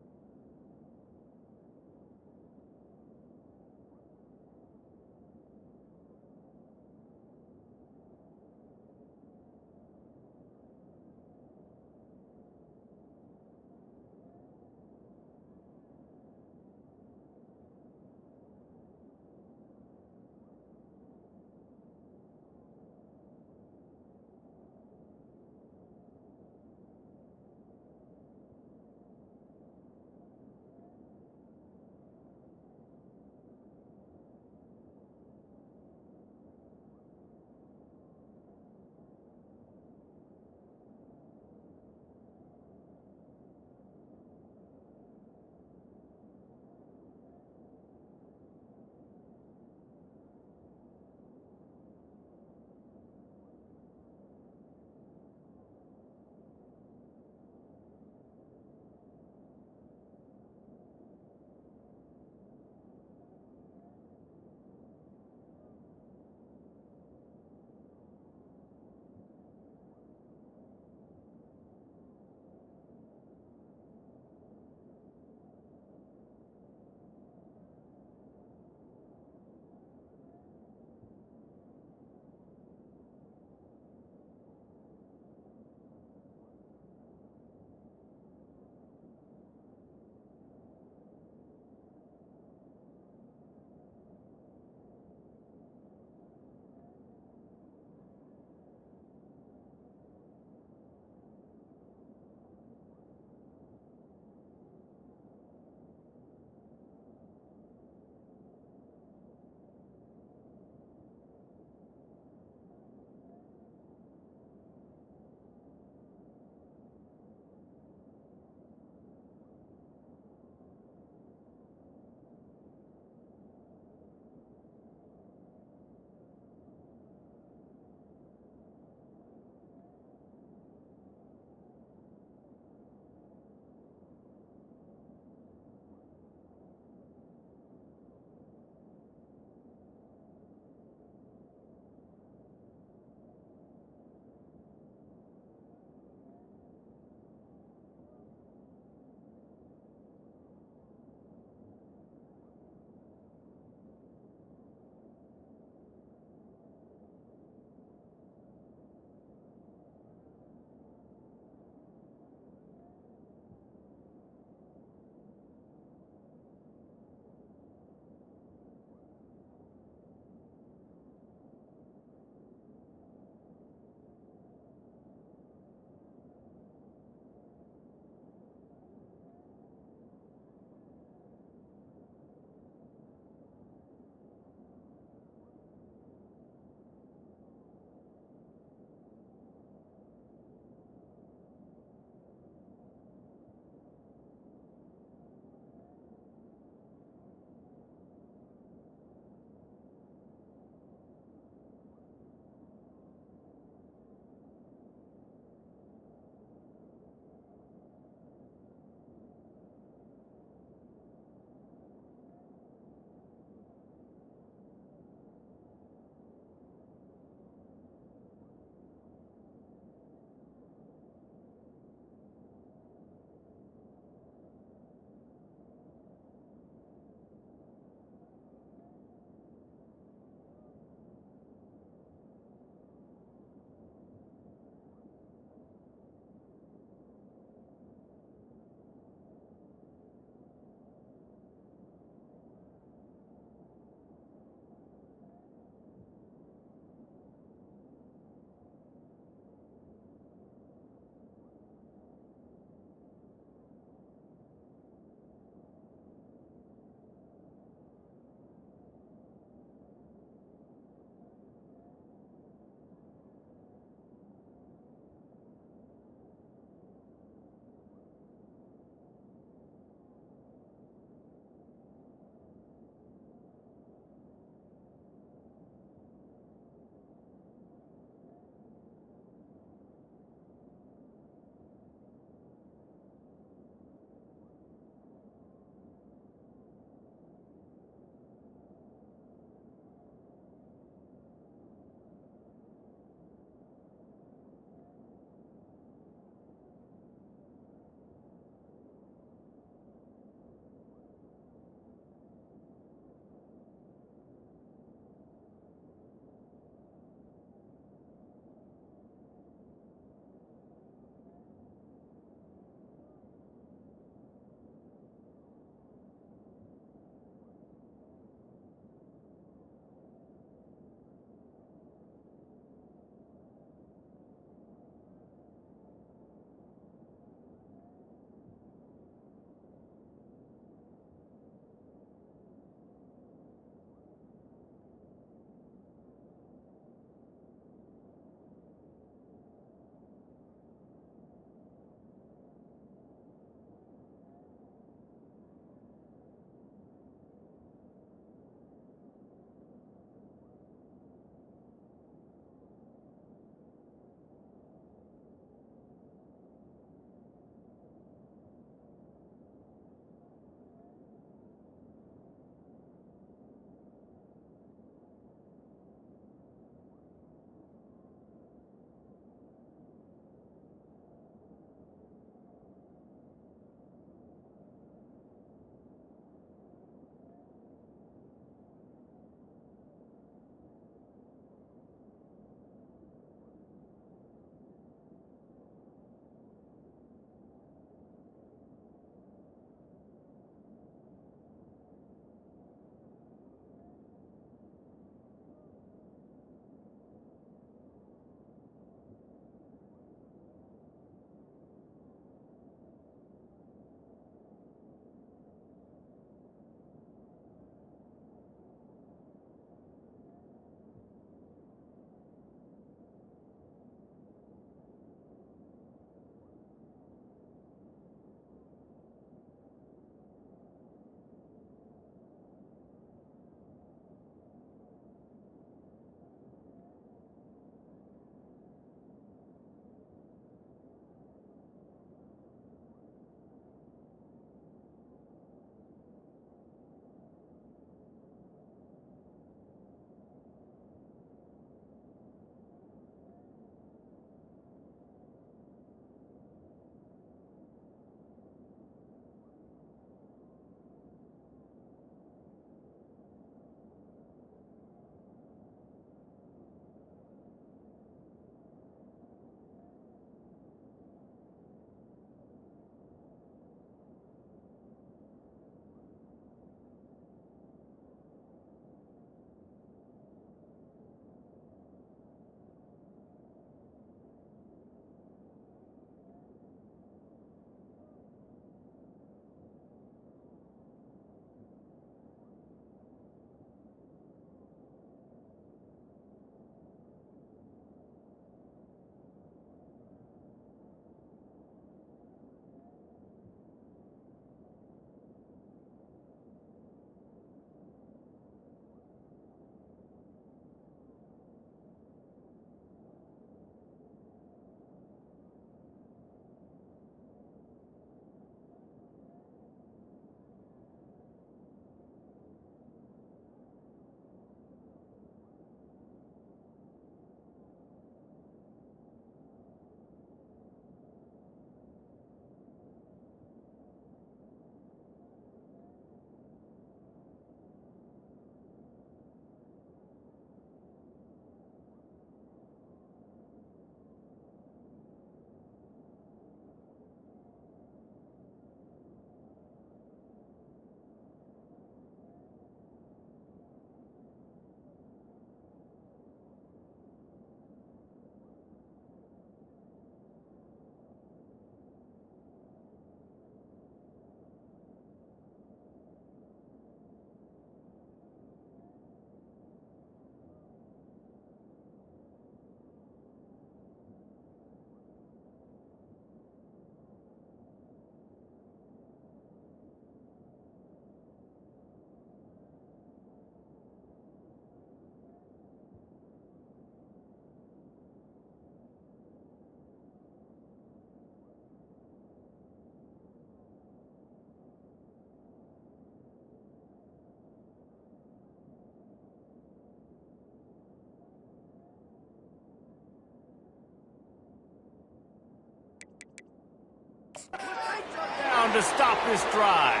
to stop this drive.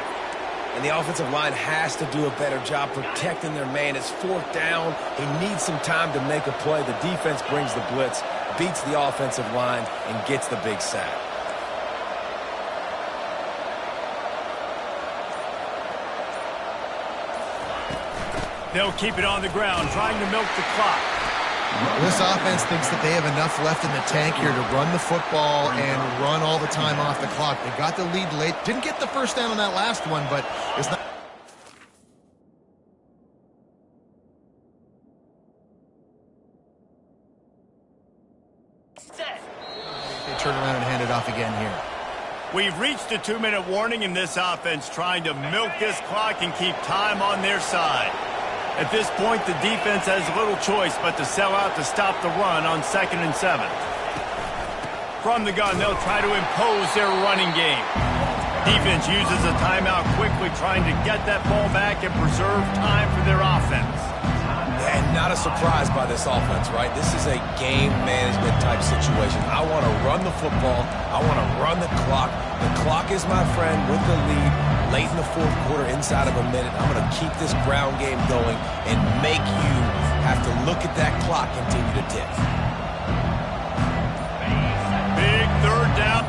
And the offensive line has to do a better job protecting their man. It's fourth down. He needs some time to make a play. The defense brings the blitz, beats the offensive line, and gets the big sack. They'll keep it on the ground, trying to milk the clock. This offense thinks that they have enough left in the tank here to run the football and run all the time off the clock. They got the lead late. Didn't get the first down on that last one, but it's not. They turn around and hand it off again here. We've reached a 2-minute warning in this offense, trying to milk this clock and keep time on their side. At this point, the defense has little choice but to sell out to stop the run on 2nd and 7. From the gun, they'll try to impose their running game. Defense uses a timeout quickly, trying to get that ball back and preserve time for their offense. And not a surprise by this offense, right? This is a game management type situation. I want to run the football. I want to run the clock. The clock is my friend with the lead. Late in the fourth quarter, inside of a minute, I'm going to keep this ground game going and make you have to look at that clock continue to tick. Big third down.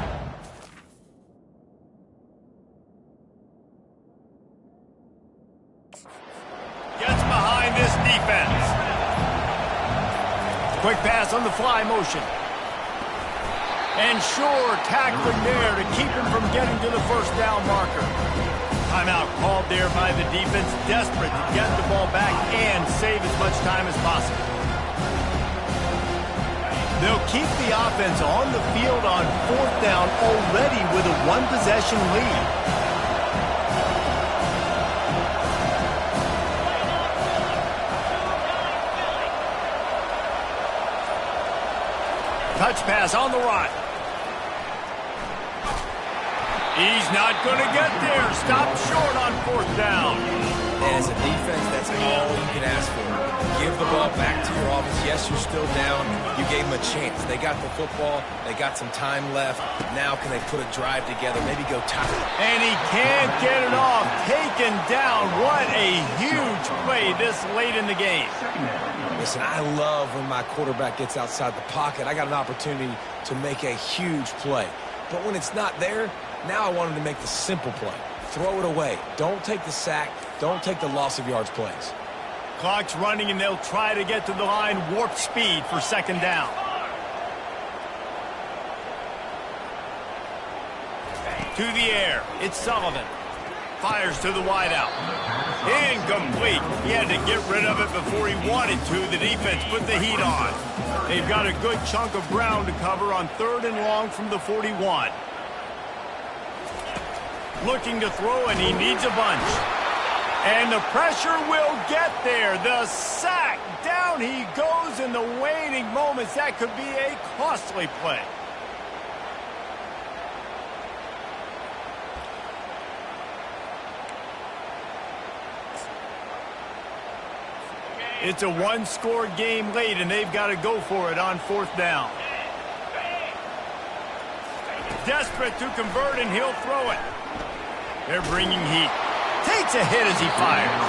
Gets behind this defense. Quick pass on the fly motion. And sure, tackling there to keep him from getting to the first down marker. Timeout called there by the defense, desperate to get the ball back and save as much time as possible. They'll keep the offense on the field on fourth down already with a one-possession lead. Touch pass on the run. He's not going to get there. Stop short on fourth down. And as a defense, that's all you can ask for. Give the ball back to your offense. Yes, you're still down. You gave them a chance. They got the football. They got some time left. Now can they put a drive together? Maybe go top. And he can't get it off. Taken down. What a huge play this late in the game. Listen, I love when my quarterback gets outside the pocket. I got an opportunity to make a huge play. But when it's not there, now I want him to make the simple play. Throw it away. Don't take the sack. Don't take the loss of yards plays. Clock's running, and they'll try to get to the line warp speed for second down. To the air. It's Sullivan. Fires to the wideout. Incomplete. He had to get rid of it before he wanted to. The defense put the heat on. They've got a good chunk of ground to cover on 3rd and long from the 41. Looking to throw, and he needs a bunch. And the pressure will get there. The sack. Down he goes in the waning moments. That could be a costly play. It's a one-score game late, and they've got to go for it on 4th down. Desperate to convert, and he'll throw it. They're bringing heat. Takes a hit as he fires.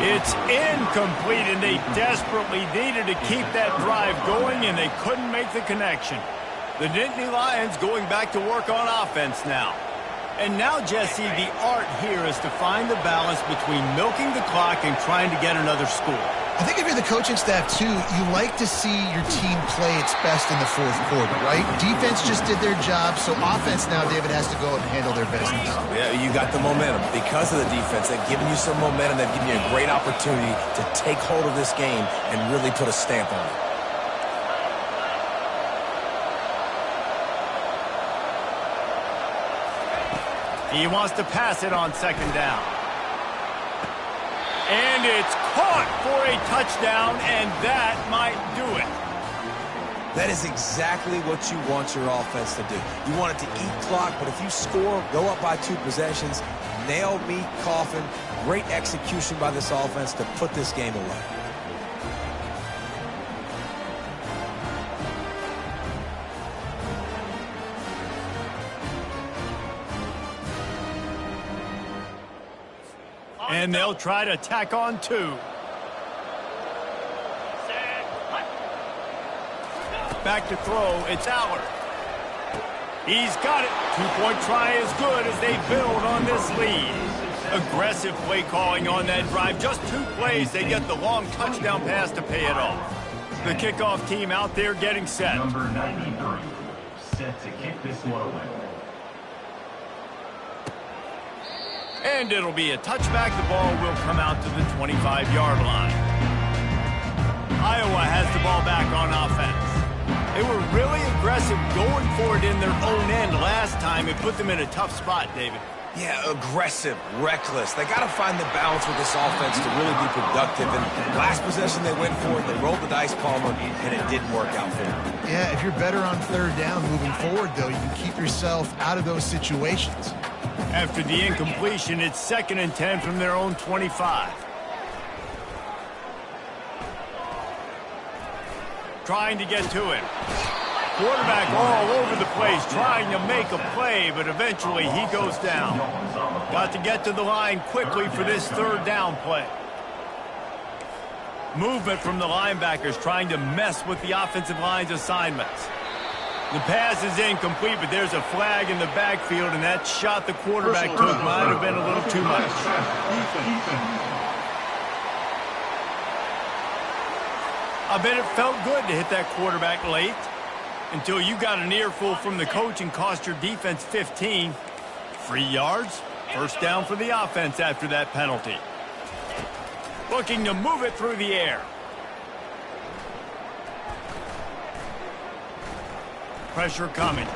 It's incomplete, and they desperately needed to keep that drive going, and they couldn't make the connection. The Nittany Lions going back to work on offense now. And now, Jesse, the art here is to find the balance between milking the clock and trying to get another score. I think if you're the coaching staff, too, you like to see your team play its best in the fourth quarter, right? Defense just did their job, so offense now, David, has to go out and handle their business. Yeah, you got the momentum. Because of the defense, they've given you some momentum. They've given you a great opportunity to take hold of this game and really put a stamp on it. He wants to pass it on 2nd down. And it's caught for a touchdown, and that might do it. That is exactly what you want your offense to do. You want it to eat clock, but if you score, go up by 2 possessions, nail meat coffin, great execution by this offense to put this game away. And they'll try to tack on 2. Back to throw, it's Aller. He's got it. 2-point try is good as they build on this lead. Aggressive play calling on that drive. Just 2 plays, they get the long touchdown pass to pay it off. The kickoff team out there getting set. Number 93, set to kick this one away. And it'll be a touchback. The ball will come out to the 25-yard line. Iowa has the ball back on offense. They were really aggressive going for it in their own end last time. It put them in a tough spot, David. Yeah, aggressive, reckless. They got to find the balance with this offense to really be productive. And last possession they went for it, they rolled the dice, Palmer, and it didn't work out for them. Yeah, if you're better on 3rd down moving forward, though, you can keep yourself out of those situations. After the incompletion, it's 2nd and 10 from their own 25. Trying to get to him. Quarterback all over the place, trying to make a play, but eventually he goes down. Got to get to the line quickly for this 3rd down play. Movement from the linebackers trying to mess with the offensive line's assignments. The pass is incomplete, but there's a flag in the backfield, and that shot the quarterback took might have been a little too much. I bet it felt good to hit that quarterback late until you got an earful from the coach and cost your defense 15. 3 yards, 1st down for the offense after that penalty. Looking to move it through the air. Pressure coming.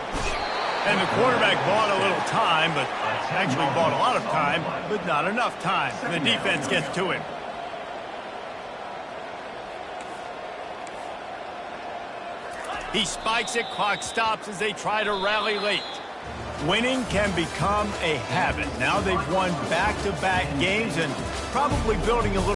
And the quarterback bought a little time, but actually bought a lot of time, but not enough time. The defense gets to him. He spikes it, clock stops as they try to rally late. Winning can become a habit. Now they've won back-to-back games and probably building a little